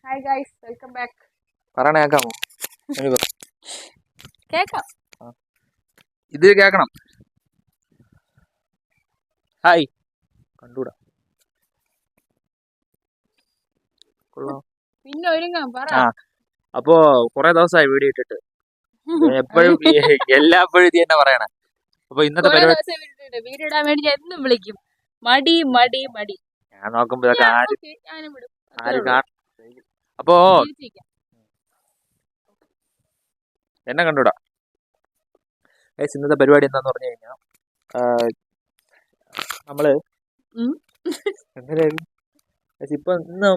Hi guys, welcome back. പറയണ കേക്കാമോ? കേക്കാം. ഇത് കേക്കണം. ഹായ്, കണ്ടൂടാ. പിന്നെ ഒരുങ്ങാം പറ. അപ്പോ കൊറേ ദിവസമായി വീഡിയോ ഇട്ടിട്ട് എപ്പോഴും എല്ലാപ്പോഴും ഇത് തന്നെ പറയണേ. അപ്പൊ ഇന്നത്തെ പരിപാടി വീഡിയോ ഇടാൻ വേണ്ടി ഞാൻ എന്നും വിളിക്കും. മടി മടി മടി. ഞാൻ നോക്കുമ്പോ ഇതൊക്കെ ആര് അപ്പോ എന്നെ കണ്ടൂടാ. ഇന്നത്തെ പരിപാടി എന്താന്ന് പറഞ്ഞു കഴിഞ്ഞാ നമ്മള് എങ്ങനെയായിരുന്നു ഇപ്പൊ ഇന്ന്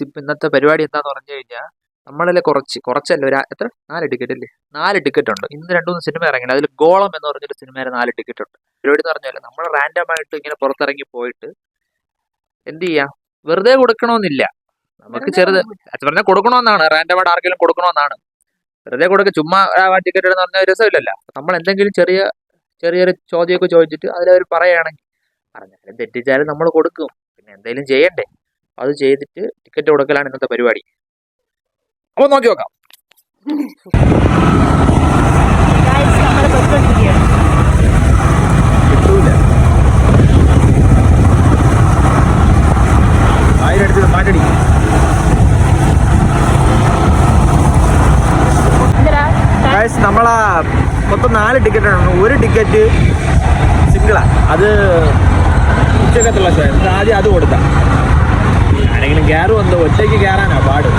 ഇപ്പൊ ഇന്നത്തെ പരിപാടി എന്താന്ന് പറഞ്ഞു കഴിഞ്ഞാൽ നമ്മളിലെ കുറച്ചല്ല ഒരു എത്ര 4 ടിക്കറ്റ് അല്ലേ, 4 ടിക്കറ്റ് ഉണ്ട്. ഇന്ന് 2-3 സിനിമ ഇറങ്ങില്ല. അതിൽ ഗോളം എന്ന് പറഞ്ഞൊരു സിനിമയുടെ 4 ടിക്കറ്റ് ഉണ്ട്. പരിപാടി എന്ന് പറഞ്ഞാൽ നമ്മൾ റാൻഡം ആയിട്ട് ഇങ്ങനെ പുറത്തിറങ്ങി പോയിട്ട് എന്ത് ചെയ്യാം, വെറുതെ കൊടുക്കണമെന്നില്ല. നമുക്ക് ചെറുത് പറഞ്ഞാൽ കൊടുക്കണമെന്നാണ്, റാൻഡം ആയിട്ട് ആർക്കെങ്കിലും കൊടുക്കണമെന്നാണ്. വെറുതെ കൊടുക്കുക, ചുമ്മാ ടിക്കറ്റ് എന്ന് പറഞ്ഞാൽ രസമില്ലല്ലോ. നമ്മൾ എന്തെങ്കിലും ചെറിയൊരു ചോദ്യമൊക്കെ ചോദിച്ചിട്ട് അതിലവർ പറയുകയാണെങ്കിൽ പറഞ്ഞാലും തെറ്റിച്ചാലും നമ്മൾ കൊടുക്കും. പിന്നെ എന്തെങ്കിലും ചെയ്യണ്ടേ, അത് ചെയ്തിട്ട് ടിക്കറ്റ് കൊടുക്കലാണ് ഇന്നത്തെ പരിപാടി. അപ്പൊ നോക്കി നോക്കാം. നമ്മളാ മൊത്തം 4 ടിക്കറ്റ് ആണ്. ഒരു ടിക്കറ്റ് സിംഗിളാ, അത് ഉച്ചക്കത്തുള്ള ഷോ. ആദ്യം അത് കൊടുക്കാം. ആരെങ്കിലും കയറും, എന്തോ ഒറ്റയ്ക്ക് കയറാനാ പാട്.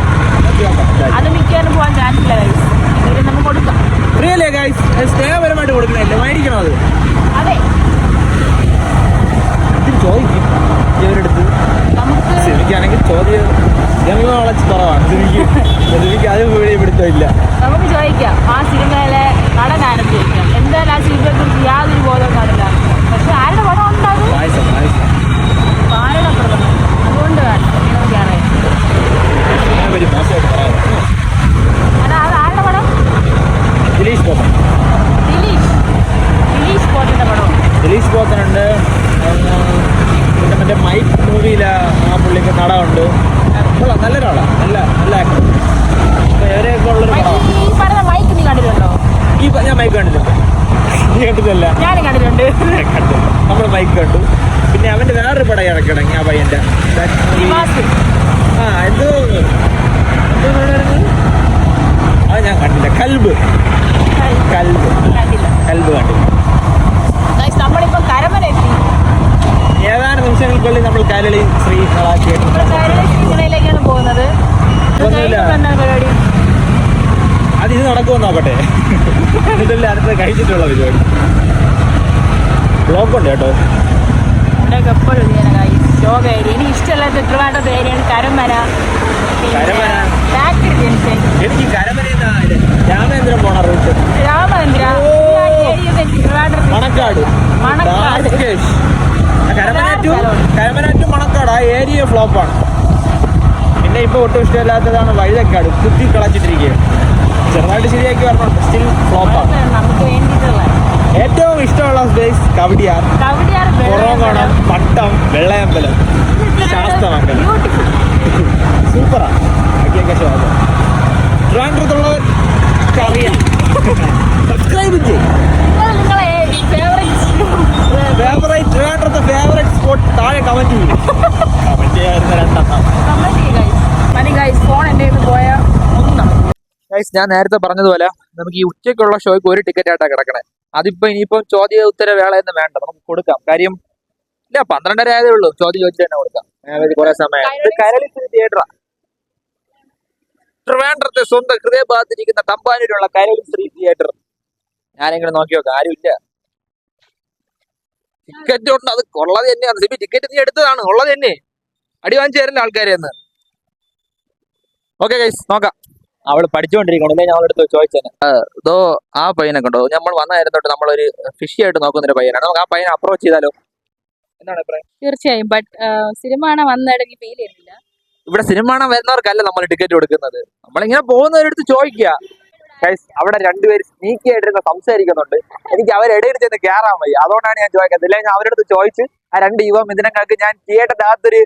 റിയലേ ഗൈസ്, സ്നേഹപരമായിട്ട് കൊടുക്കണല്ലേ, മേടിക്കണോ? അത് ചോദിക്കും ഇവരെടുത്ത്. എനിക്കാണെങ്കിൽ ചോദ്യം വളച്ച് കുറവാണ്. എനിക്ക് അത് വീഡിയോ പിടുത്തമില്ല. നമുക്ക് ചോദിക്കാം, ആ സിനിമയിലെ നടനാണെന്ന് ചോദിക്കാം. എന്തായാലും ആ സിനിമയെ കുറിച്ച് യാതൊരു ബോധവും കാണില്ല. പക്ഷെ ആരുടെ പടം ഉണ്ടാകും? പാലടപ്രദം. അതുകൊണ്ട് നമുക്ക് അറിയാം. അത് ആരുടെ പടം? ദിലീഷ് പോത്തന്റെ പടം. ദിലീഷ് പോത്തനുണ്ട്. പിന്നെ മറ്റേ മൈക്ക് മൂവിയിലെ ആ പുള്ളിക്ക് നടമുണ്ട്. നല്ലൊരാളാണ്, നല്ല ആക്ടർ. ഇവരെയൊക്കെ ഉള്ളൊരു മൈക്ക് നീ കണ്ടിട്ടുണ്ടോ? ഞാൻ മൈക്ക് കണ്ടിട്ടുണ്ട്. നീ കണ്ടിട്ടല്ല? ഞാനും കണ്ടിട്ടുണ്ട്. നമ്മൾ മൈക്ക് കണ്ടു. പിന്നെ അവന്റെ വേറൊരു പടം ഇറക്കിടങ്ങി ആ പയ്യന്റെ. എന്തോ അത് ഞാൻ കണ്ടില്ല. കൽബ് കണ്ടില്ല. നമ്മളിപ്പോ കരമന എത്തി. ഏതാനും നിമിഷങ്ങൾക്കുള്ളിൽ നമ്മൾ കരളി ശ്രീ ാണ് പോകുന്നത്. അത് ഇത് നടക്കുമോ നോക്കട്ടെ. ഇതല്ലേ അടുത്ത് കഴിച്ചിട്ടുള്ള പരിപാടി. ബ്ലോക്ക് ഉണ്ട് കേട്ടോ. എപ്പോഴും ഇനി ഇഷ്ടമല്ലാത്ത ട്രിവാൻഡ്രത്തെ ഏരിയയാണ് കരമന. എനിക്ക് കരമന രാമേന്ദ്രൻ പോണ റൂട്ട്. മണക്കാട് കരമന മണക്കാട് ആ ഏരിയ ഫ്ലോപ്പാണ്. പിന്നെ ഇപ്പൊ ഒട്ടും ഇഷ്ടമില്ലാത്തതാണ് വഴുതക്കാട്. കുത്തി കളച്ചിട്ടിരിക്കുകയാണ്. ചെറുതായിട്ട് ശരിയാക്കി വരണം, സ്റ്റിൽ ഫ്ലോപ്പാണ്. ഏറ്റവും ഇഷ്ടമുള്ള സ്പേസ് കവടിയാർ, കുറവകോണം, പട്ടം, വെള്ളയമ്പലം, ശാസ്തമംഗലം. സൂപ്പറാണ്. ഒക്കെ ശോഭം. ട്രിവാൻഡ്രത്തുള്ളവർക്ക് അറിയാം. സബ്സ്ക്രൈബ് ചെയ്യും. ട്രിവാൻഡ്രത്തെ ഫേവറേറ്റ് സ്പോട്ട് താഴെ കമന്റ് ചെയ്യും. കമന്റ് ചെയ്യാറുണ്ട് 2 ഞാൻ നേരത്തെ പറഞ്ഞതുപോലെ നമുക്ക് ഈ ഉച്ചയ്ക്കുള്ള ഷോയ്ക്ക് ഒരു ടിക്കറ്റ് ആയിട്ടാണ് കിടക്കണേ. അതിപ്പോ ഇനിയിപ്പോ ചോദ്യ ഉത്തര വേളയൊന്നും വേണ്ട, നമുക്ക് കൊടുക്കാം. കാര്യം ഇല്ല, 12:30 ആയതേ ഉള്ളൂ. ചോദ്യം ചോദിച്ചിട്ട് തന്നെ കൊടുക്കാം. കുറെ സമയം. കരളി തിയേറ്ററാ, ട്രിവാൻഡ്രത്തെ സ്വന്തം ഹൃദയഭാഗത്തിരിക്കുന്ന തമ്പാനൂരുള്ള കരളി ശ്രീ തിയേറ്റർ. ഞാനിങ്ങനെ നോക്കി നോക്കാം, ആരുമില്ല. ടിക്കറ്റ് ഉണ്ട്, അത് ഉള്ളത് തന്നെയാണ്. സിബി ടിക്കറ്റ് നീ എടുത്തതാണ്, ഉള്ളത് തന്നെ. അടി വാങ്ങിച്ചു തരല്ലേ ആൾക്കാരെ എന്ന്. ഓക്കെ ഗൈസ്, നോക്കാം. അവള് പഠിച്ചുകൊണ്ടിരിക്കണം. ഞാൻ അവളെടുത്ത് ചോദിച്ചേനെ. ഇതോ ആ പയ്യനെ കണ്ടോ? നമ്മൾ വന്നായിരുന്നോട്ട് നമ്മളൊരു ഫിഷി ആയിട്ട് നോക്കുന്നൊരു പയ്യനാണ്. നമുക്ക് ആ പയ്യനെ അപ്രോച്ച് ചെയ്താലോ? എന്താണ് അഭിപ്രായം? തീർച്ചയായും. ബട്ട് സിനിമ കാണാൻ വന്നിടങ്ങി ഫീൽ ചെയ്യുന്നില്ല. ഇവിടെ സിനിമ കാണാൻ വരുന്നവർക്കല്ല നമ്മൾ ടിക്കറ്റ് കൊടുക്കുന്നത്. നമ്മളിങ്ങനെ പോകുന്നവരടുത്ത് ചോദിക്കുക. അവിടെ രണ്ടുപേര് സ്നീക്കി ആയിട്ടിരുന്ന് സംസാരിക്കുന്നുണ്ട്. എനിക്ക് അവരിടയിൽ ചെന്ന് കയറാൻ വയ്യ, അതുകൊണ്ടാണ് ഞാൻ ചോദിക്കുന്നത്. ഇല്ലെങ്കിൽ ഞാൻ അവരുടെ അടുത്ത് ചോദിച്ച് ആ രണ്ട് യുവ മിഥുനങ്ങൾക്ക് ഞാൻ തിയേറ്ററിന്റെ അകത്തൊരു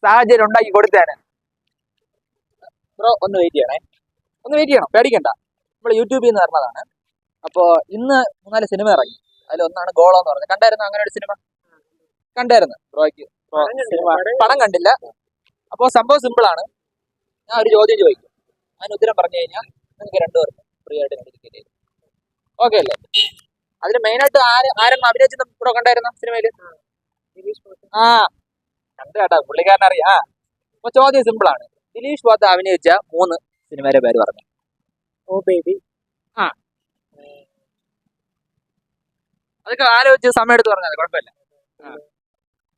സാഹചര്യം ഉണ്ടാക്കി കൊടുത്തേനെ. ബ്രോ ഒന്ന് വെയിറ്റ് ചെയ്യണേ, ഒന്ന് വെയിറ്റ് ചെയ്യണം, പേടിക്കണ്ട. നമ്മൾ യൂട്യൂബിൽ നിന്ന് വരുന്നതാണ്. അപ്പോ ഇന്ന് 3-4 സിനിമ ഇറങ്ങി. അതിലൊന്നാണ് ഗോളം എന്ന് പറഞ്ഞത്. കണ്ടായിരുന്നു അങ്ങനെ ഒരു സിനിമ? കണ്ടായിരുന്നു ബ്രോയ്ക്ക്? സിനിമ പടം കണ്ടില്ല. അപ്പോ സംഭവം സിമ്പിളാണ്. ഞാൻ ഒരു ചോദ്യം ചോദിക്കും, അതിന് ഉത്തരം പറഞ്ഞു കഴിഞ്ഞാൽ നിങ്ങൾക്ക് രണ്ടുപേർക്കും ഫ്രീ ആയിട്ട് ടിക്കറ്റ് ചെയ്തു. ഓക്കെ അല്ലേ? അതിൽ മെയിനായിട്ട് ആരെങ്കിലും അഭിനയിച്ചത് ബ്രോ കണ്ടായിരുന്ന സിനിമയില്? ആ കണ്ടു കേട്ടാ, പുള്ളിക്കാരൻ അറിയാം. അപ്പൊ ചോദ്യം സിമ്പിളാണ്. ദിലീഷ് പോത്ത അഭിനയിച്ച 3 സിനിമയുടെ പേര് പറഞ്ഞു. ഓ ബേബി. ആ അതൊക്കെ ആലോചിച്ച് സമയം എടുത്ത് പറഞ്ഞാൽ കുഴപ്പമില്ല.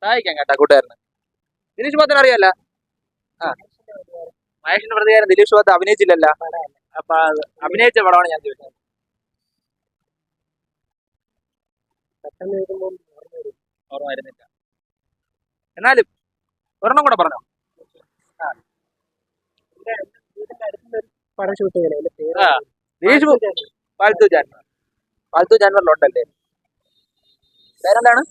സഹായിക്കാം കേട്ടാ കൂട്ടുകാരന്. ദിലീഷ് പോത്തൻ അറിയാല്ല? ആ മഹേഷിന്റെ പ്രതികാരം ദിലീഷ് പോത്ത അഭിനയിച്ചില്ലല്ല. അപ്പൊ അഭിനയിച്ച പടമാണ് ഞാൻ ചോദിച്ചത്. ഓർമ്മ വരുന്നില്ല. എന്നാലും ഒരെണ്ണം കൂടെ പറഞ്ഞോ. പടം ഷൂട്ട് ചെയ്യലേ ദിലീഷ് പാൽത്തു ജാൻവറിലുണ്ടല്ലേ? പേരെന്താണ്?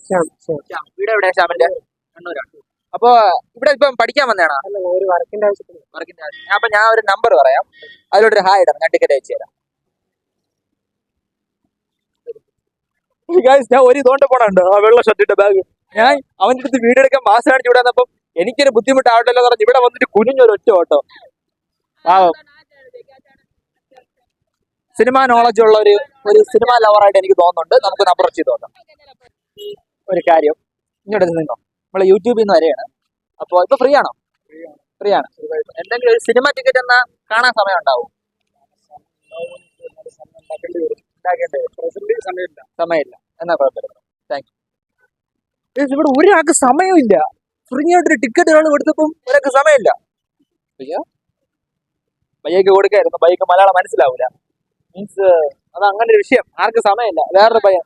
വീട് എവിടെയാ? ശ്യാമിന്റെ കണ്ണൂരാണ്. അപ്പൊ ഇവിടെ ഇപ്പം പഠിക്കാൻ വന്നേണോ? ഒരു വർക്കിന്റെ ആവശ്യത്തിന്. അപ്പൊ ഞാൻ ഒരു നമ്പർ പറയാം, അതിലോട്ടൊരു ഹായ് ഇടാം, ഞാൻ ടിക്കറ്റ് അയച്ചു തരാം. ഞാൻ ഒരു ഇതുകൊണ്ട് പോണുണ്ട് ആ വെള്ള ഷർട്ടിന്റെ ബാഗ്. ഞാൻ അവന്റെ അടുത്ത് വീഡിയോ എടുക്കാൻ മാസം കാണിച്ചു വിടാന്നപ്പം എനിക്കൊരു ബുദ്ധിമുട്ടാവട്ടല്ലോ എന്ന് പറഞ്ഞ് ഇവിടെ വന്നിട്ട് കുനിഞ്ഞൊരു ഒറ്റ ഓട്ടോ. പാവം. സിനിമ നോളജ് ഉള്ള ഒരു സിനിമ ലവറായിട്ട് എനിക്ക് തോന്നുന്നുണ്ട്. നമുക്കൊന്ന് അപ്രോച്ച് ചെയ്ത് നോക്കാം. ഒരു കാര്യം, ഇങ്ങോട്ട് നിന്നോ, നമ്മള് യൂട്യൂബിൽ നിന്ന് വരെയാണ്. അപ്പൊ ഇപ്പൊ ഫ്രീ ആണോ? ഫ്രീ ആണ്. എന്തെങ്കിലും ഒരു സിനിമ ടിക്കറ്റ് എന്നാ കാണാൻ സമയം ഉണ്ടാവും? സമയമില്ല എന്നാ കുഴപ്പമില്ല. Thank you. ഇവിടെ ഒരാൾക്ക് സമയമില്ല. ഫ്രീ ആയിട്ടൊരു ടിക്കറ്റ് ഒരാൾ കൊടുത്തപ്പം ഒരാൾക്ക് സമയമില്ല. ബൈക്ക് കൊടുക്കായിരുന്നു, ബൈക്ക് മലയാളം മനസ്സിലാവൂല. മീൻസ് അത് അങ്ങനെ ഒരു വിഷയം. ആർക്ക് സമയമില്ല. വേറൊരു പയ്യൻ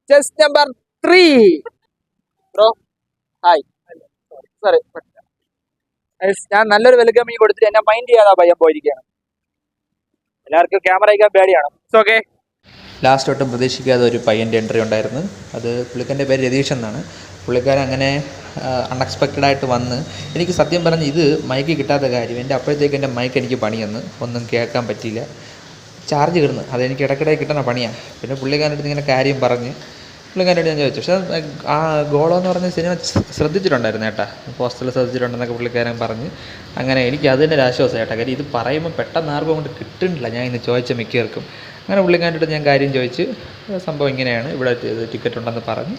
chess number 3 bro hi. Sorry, ഞാൻ നല്ലൊരു വെൽക്കമിങ് കൊടുത്തിട്ട് എന്നെ മൈൻഡ് ചെയ്യാതെ പയ്യൻ പോയിരിക്കുകയാണ്. എല്ലാവർക്കും ക്യാമറ അയക്കാൻ പേടിയാണ്. It's okay. ലാസ്റ്റ് തൊട്ടും പ്രതീക്ഷിക്കാതെ ഒരു പയ്യൻ്റെ എൻട്രി ഉണ്ടായിരുന്നു. അത് പുള്ളിക്കാരൻ്റെ പേര് രതീഷ് എന്നാണ്. പുള്ളിക്കാരൻ അങ്ങനെ അൺഎക്സ്പെക്റ്റഡ് ആയിട്ട് വന്ന്, എനിക്ക് സത്യം പറഞ്ഞ് ഇത് മൈക്ക് കിട്ടാത്ത കാര്യം, അപ്പോഴത്തേക്ക് എൻ്റെ മൈക്ക് എനിക്ക് പണിയെന്ന് ഒന്നും കേൾക്കാൻ പറ്റിയില്ല. ചാർജ് കിടന്ന് അതെനിക്ക് ഇടയ്ക്കിടെ കിട്ടുന്ന പണിയാണ്. പിന്നെ പുള്ളിക്കാരൻ്റെ അടുത്ത് ഇങ്ങനെ കാര്യം പറഞ്ഞ് പുള്ളിക്കാരൻ്റെ ഞാൻ ചോദിച്ചു. പക്ഷേ ആ ഗോളം എന്ന് പറഞ്ഞ സിനിമ ശ്രദ്ധിച്ചിട്ടുണ്ടായിരുന്നു ഏട്ടാ, പോസ്റ്ററിൽ ശ്രദ്ധിച്ചിട്ടുണ്ടെന്നൊക്കെ പുള്ളിക്കാരൻ പറഞ്ഞ്. അങ്ങനെ എനിക്ക് അതിൻ്റെ ഒരു ആശ്വാസം ഏട്ടാ. കാര്യം ഇത് പറയുമ്പോൾ പെട്ടെന്ന് ആർക്കും കൊണ്ട് കിട്ടുന്നില്ല. ഞാൻ ഇന്ന് ചോദിച്ച മിക്കവർക്കും. അങ്ങനെ പുള്ളിക്കാരൻ്റെ അടുത്ത് ഞാൻ കാര്യം ചോദിച്ച്, സംഭവം ഇങ്ങനെയാണ്, ഇവിടെ ടിക്കറ്റ് ഉണ്ടെന്ന് പറഞ്ഞു.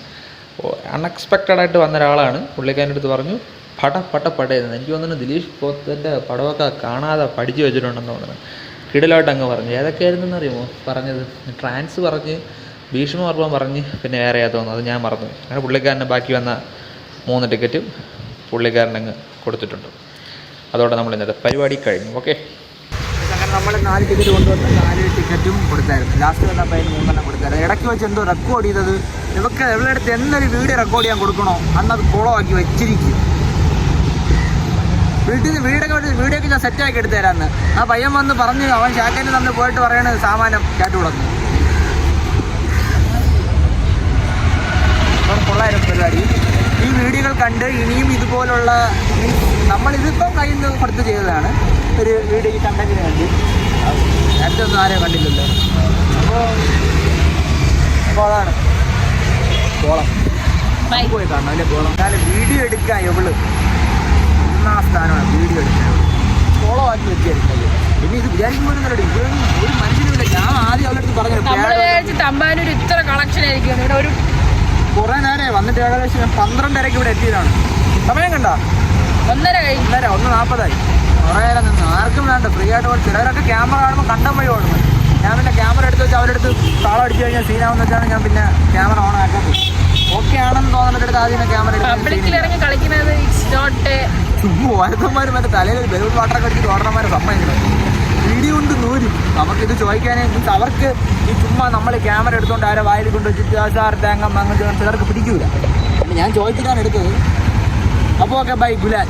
അൺഎക്സ്പെക്റ്റഡ് ആയിട്ട് വന്ന ഒരാളാണ്. പുള്ളിക്കാരൻ്റെ അടുത്ത് പറഞ്ഞു പടയെന്ന്. എനിക്ക് തോന്നുന്നു ദിലീഷ് പോത്തൻ്റെ പടമൊക്കെ കാണാതെ പഠിച്ചു വെച്ചിട്ടുണ്ടെന്ന് തോന്നുന്നു. കിടിലോട്ട് അങ്ങ് പറഞ്ഞു. ഏതൊക്കെയായിരുന്നെന്ന് അറിയുമോ പറഞ്ഞത്? ട്രാൻസ് പറഞ്ഞ്, ഭീഷ്മപർവം പറഞ്ഞ്, പിന്നെ വേറെ തോന്നുന്നു, അത് ഞാൻ മറന്നു. അങ്ങനെ പുള്ളിക്കാരന് ബാക്കി വന്ന 3 ടിക്കറ്റും പുള്ളിക്കാരനങ്ങ് കൊടുത്തിട്ടുണ്ട്. അതോടെ നമ്മൾ ഇന്നത്തെ പരിപാടി കഴിഞ്ഞു. ഓക്കെ. അങ്ങനെ നമ്മൾ 4 ടിക്കറ്റ് കൊണ്ടുവന്ന് 4 ടിക്കറ്റും കൊടുത്തായിരുന്നു. ലാസ്റ്റ് വന്നപ്പോൾ അതിന് 3 കൊടുത്തായിരുന്നു. ഇടയ്ക്ക് വെച്ച് എന്തോ റെക്കോർഡ് ചെയ്തത് ഇവരുടെ അടുത്ത് എന്നൊരു വീഡിയോ റെക്കോർഡ് ചെയ്യാൻ കൊടുക്കണോ അന്നത് കുളമാക്കി വെച്ചിരിക്കും. വീഡിയോക്ക് ഞാൻ സെറ്റാക്കി എടുത്തു തരാമെന്ന് ആ പയ്യൻ വന്ന് പറഞ്ഞ്, അവൻ ചാക്കൻ്റെ നമ്മൾ പോയിട്ട് പറയണ സാമാനം കാറ്റുകുളന്ന്. അപ്പം കൊള്ളായിരുന്നു പരിപാടി. ഈ വീഡിയോകൾ കണ്ട് ഇനിയും ഇതുപോലുള്ള നമ്മളിതിപ്പം കയ്യിൽ നിന്ന് കൊടുത്ത് ചെയ്തതാണ് ഒരു വീഡിയോ ഈ കണ്ടന്റിന് വേണ്ടി. നേരത്തെ ഒന്നും ആരെയും കണ്ടില്ലല്ലോ. അപ്പോൾ അതാണ് കോളം പോയി കാണണം അല്ലേ? കോളം എന്നാലും വീഡിയോ എടുക്കാൻ എവള് ഒന്നാം സ്ഥാനമാണ്. വീഡിയോ എടുക്കാൻ കോളമാക്കി വെച്ചായിരിക്കും. പിന്നെ ഇത് വിചാരിക്കുമ്പോൾ ഒരു മനുഷ്യനുമില്ല. ഞാൻ ആദ്യം അവരുടെ അടുത്ത് പറഞ്ഞു ഇത്ര കളക്ഷൻ ആയിരിക്കും. ഒരു കുറേ നേരം വന്നിട്ട് ഏകദേശം 12:30 ഇവിടെ എത്തിയതാണ്. സമയം കണ്ട 1:30 1:40 കുറേ നേരം നിന്ന്. ആർക്കും വേണ്ട, ഫ്രീ ആയിട്ട് പോയി. ചിലവരൊക്കെ ക്യാമറ കാണുമ്പോൾ കണ്ടം വഴി ഓടുന്നത്. ഞാൻ പിന്നെ ക്യാമറ എടുത്ത് വെച്ചാൽ അവരുടെ അടുത്ത് താളം അടിച്ചു കഴിഞ്ഞാൽ സീനാവെന്ന് വെച്ചാണ് ഞാൻ പിന്നെ ക്യാമറ ഓൺ ആക്കാത്തത്. ഓക്കെ ആണെന്ന് തോന്നുന്നിടത്ത് ആദ്യം ക്യാമറ എടുത്ത് കളിക്കുന്നത് ചുമ്മാ ഓരോരുത്തന്മാർ മറ്റേ തലയിൽ ബലൂൺ വാട്ടറൊക്കെ അടിച്ചിട്ട് ഓടണന്മാരെ സമ്മതിക്കണം. വീഡിയോ കൊണ്ട് നൂരും. നമുക്കിത് ചോദിക്കാനേ മീൻസ് അവർക്ക് ഈ ചുമ്മാ നമ്മൾ ക്യാമറ എടുത്തുകൊണ്ട് ആരെ വായിൽ കൊണ്ട് വെച്ചിട്ട് സാർ തേങ്ങ അങ്ങനെ ചിലർക്ക് പിടിക്കൂല. ഞാൻ ചോദിച്ചിട്ടാണ് എടുത്തത്. അപ്പോൾ ഓക്കെ ബൈ ഗുലാൻ.